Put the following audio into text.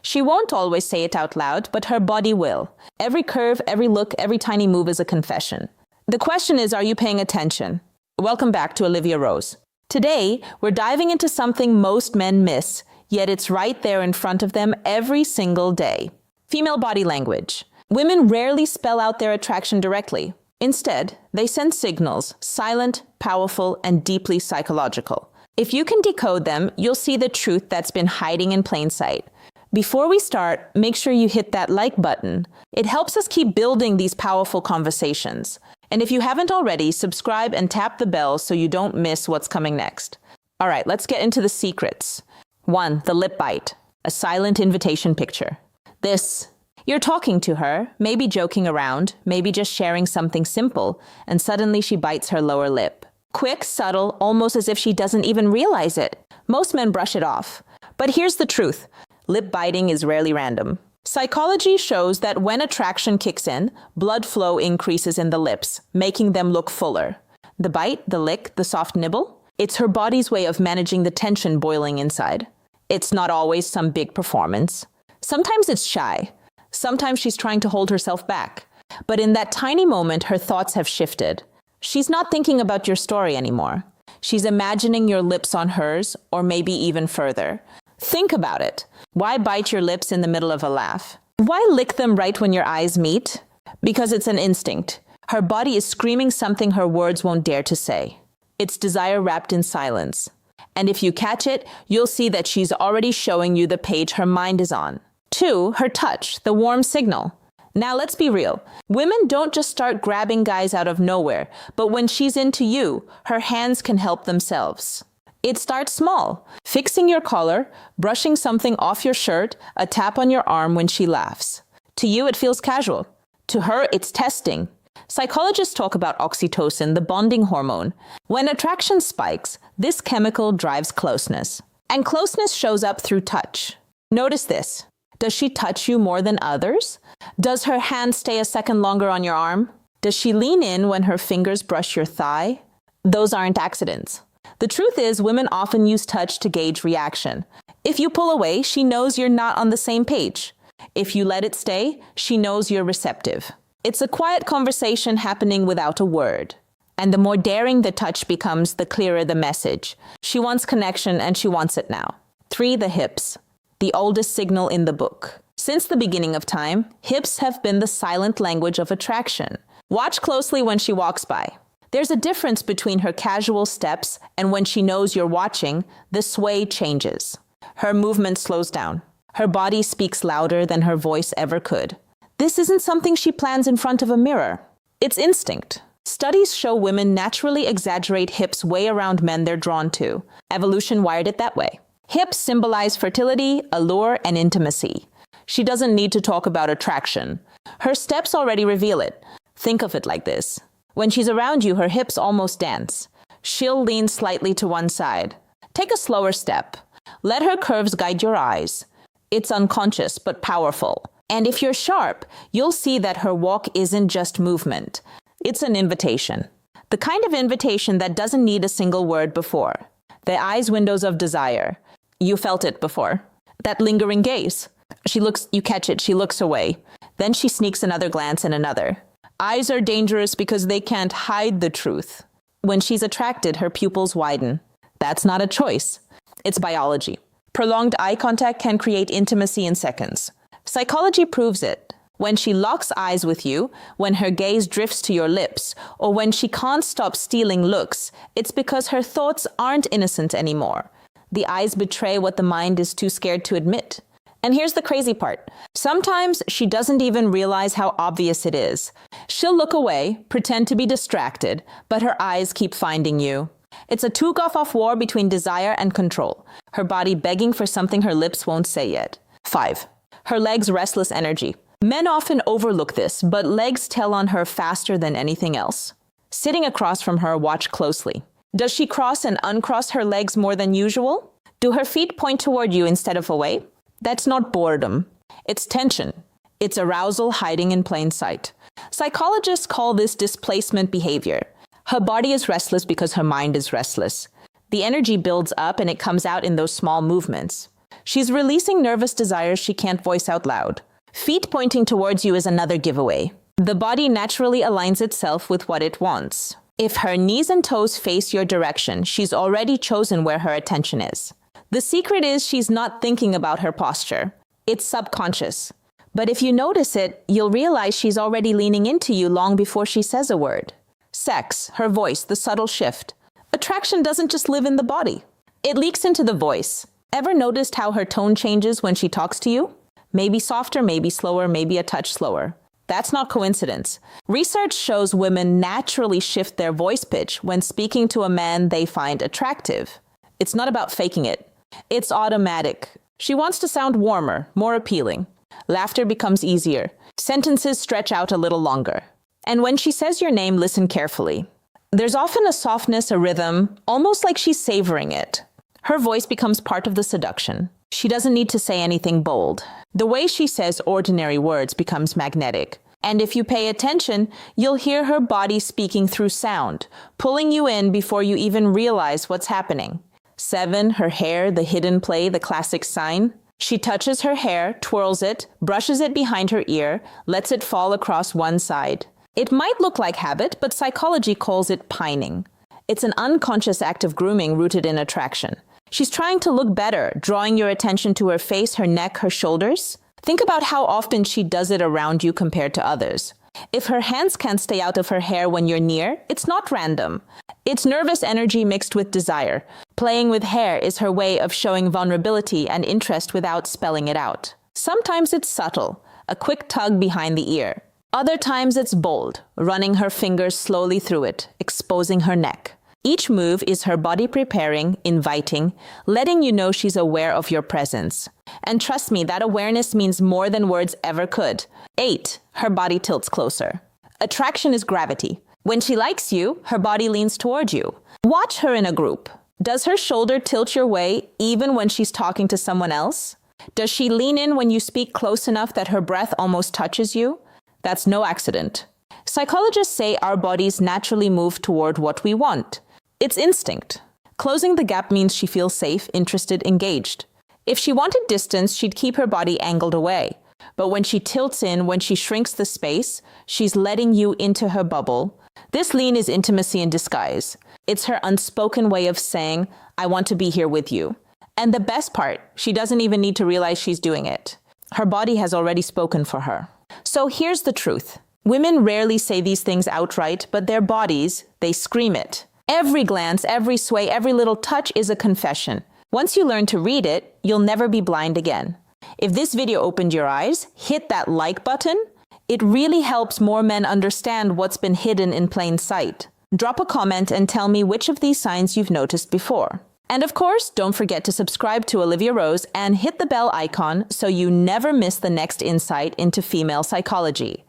She won't always say it out loud, but her body will. Every curve, every look, every tiny move is a confession. The question is, are you paying attention? Welcome back to Olivia Rose. Today, we're diving into something most men miss, yet it's right there in front of them every single day. Female body language. Women rarely spell out their attraction directly. Instead, they send signals, silent, powerful, and deeply psychological. If you can decode them, you'll see the truth that's been hiding in plain sight. Before we start, make sure you hit that like button. It helps us keep building these powerful conversations. And if you haven't already, subscribe and tap the bell so you don't miss what's coming next. All right, let's get into the secrets. 1. The lip bite, a silent invitation picture. You're talking to her, maybe joking around, maybe just sharing something simple, and suddenly she bites her lower lip. Quick, subtle, almost as if she doesn't even realize it. Most men brush it off. But here's the truth. Lip biting is rarely random. Psychology shows that when attraction kicks in, blood flow increases in the lips, making them look fuller. The bite, the lick, the soft nibble, it's her body's way of managing the tension boiling inside. It's not always some big performance. Sometimes it's shy. Sometimes she's trying to hold herself back. But in that tiny moment, her thoughts have shifted. She's not thinking about your story anymore. She's imagining your lips on hers, or maybe even further. Think about it. Why bite your lips in the middle of a laugh? Why lick them right when your eyes meet? Because it's an instinct. Her body is screaming something her words won't dare to say. It's desire wrapped in silence. And if you catch it, you'll see that she's already showing you the page her mind is on. 2. Her touch, the warm signal. Now let's be real. Women don't just start grabbing guys out of nowhere, but when she's into you, her hands can help themselves. It starts small. Fixing your collar, brushing something off your shirt, a tap on your arm when she laughs. To you, it feels casual. To her, it's testing. Psychologists talk about oxytocin, the bonding hormone. When attraction spikes, this chemical drives closeness. And closeness shows up through touch. Notice this. Does she touch you more than others? Does her hand stay a second longer on your arm? Does she lean in when her fingers brush your thigh? Those aren't accidents. The truth is, women often use touch to gauge reaction. If you pull away, she knows you're not on the same page. If you let it stay, she knows you're receptive. It's a quiet conversation happening without a word. And the more daring the touch becomes, the clearer the message. She wants connection, and she wants it now. 3. The hips. The oldest signal in the book. Since the beginning of time, hips have been the silent language of attraction. Watch closely when she walks by. There's a difference between her casual steps and when she knows you're watching, the sway changes. Her movement slows down. Her body speaks louder than her voice ever could. This isn't something she plans in front of a mirror. It's instinct. Studies show women naturally exaggerate hips way around men they're drawn to. Evolution wired it that way. Hips symbolize fertility, allure, and intimacy. She doesn't need to talk about attraction. Her steps already reveal it. Think of it like this. When she's around you, her hips almost dance. She'll lean slightly to one side. Take a slower step. Let her curves guide your eyes. It's unconscious but powerful. And if you're sharp, you'll see that her walk isn't just movement. It's an invitation. The kind of invitation that doesn't need a single word before. The eyes' windows of desire. You felt it before. That lingering gaze. You catch it, she looks away. Then she sneaks another glance and another. Eyes are dangerous because they can't hide the truth. When she's attracted, her pupils widen. That's not a choice. It's biology. Prolonged eye contact can create intimacy in seconds. Psychology proves it. When she locks eyes with you, when her gaze drifts to your lips, or when she can't stop stealing looks, it's because her thoughts aren't innocent anymore. The eyes betray what the mind is too scared to admit. And here's the crazy part. Sometimes she doesn't even realize how obvious it is. She'll look away, pretend to be distracted, but her eyes keep finding you. It's a two-off war between desire and control, her body begging for something her lips won't say yet. 5. Her legs' restless energy. Men often overlook this, but legs tell on her faster than anything else. Sitting across from her, watch closely. Does she cross and uncross her legs more than usual? Do her feet point toward you instead of away? That's not boredom. It's tension. It's arousal hiding in plain sight. Psychologists call this displacement behavior. Her body is restless because her mind is restless. The energy builds up and it comes out in those small movements. She's releasing nervous desires she can't voice out loud. Feet pointing towards you is another giveaway. The body naturally aligns itself with what it wants. If her knees and toes face your direction, she's already chosen where her attention is. The secret is she's not thinking about her posture. It's subconscious. But if you notice it, you'll realize she's already leaning into you long before she says a word. Sex, her voice, the subtle shift. Attraction doesn't just live in the body. It leaks into the voice. Ever noticed how her tone changes when she talks to you? Maybe softer, maybe slower, maybe a touch slower. That's not coincidence. Research shows women naturally shift their voice pitch when speaking to a man they find attractive. It's not about faking it. It's automatic. She wants to sound warmer, more appealing. Laughter becomes easier. Sentences stretch out a little longer. And when she says your name, listen carefully. There's often a softness, a rhythm, almost like she's savoring it. Her voice becomes part of the seduction. She doesn't need to say anything bold. The way she says ordinary words becomes magnetic. And if you pay attention, you'll hear her body speaking through sound, pulling you in before you even realize what's happening. 7. Her hair, the hidden play, the classic sign. She touches her hair, twirls it, brushes it behind her ear, lets it fall across one side. It might look like habit, but psychology calls it pining. It's an unconscious act of grooming rooted in attraction. She's trying to look better, drawing your attention to her face, her neck, her shoulders. Think about how often she does it around you compared to others. If her hands can't stay out of her hair when you're near, it's not random. It's nervous energy mixed with desire. Playing with hair is her way of showing vulnerability and interest without spelling it out. Sometimes it's subtle, a quick tug behind the ear. Other times it's bold, running her fingers slowly through it, exposing her neck. Each move is her body preparing, inviting, letting you know she's aware of your presence. And trust me, that awareness means more than words ever could. 8. Her body tilts closer. Attraction is gravity. When she likes you, her body leans toward you. Watch her in a group. Does her shoulder tilt your way even when she's talking to someone else? Does she lean in when you speak close enough that her breath almost touches you? That's no accident. Psychologists say our bodies naturally move toward what we want. It's instinct. Closing the gap means she feels safe, interested, engaged. If she wanted distance, she'd keep her body angled away. But when she tilts in, when she shrinks the space, she's letting you into her bubble. This lean is intimacy in disguise. It's her unspoken way of saying, I want to be here with you. And the best part, she doesn't even need to realize she's doing it. Her body has already spoken for her. So here's the truth. Women rarely say these things outright, but their bodies, they scream it. Every glance, every sway, every little touch is a confession. Once you learn to read it, you'll never be blind again. If this video opened your eyes, hit that like button. It really helps more men understand what's been hidden in plain sight. Drop a comment and tell me which of these signs you've noticed before. And of course, don't forget to subscribe to Olivia Rose and hit the bell icon so you never miss the next insight into female psychology.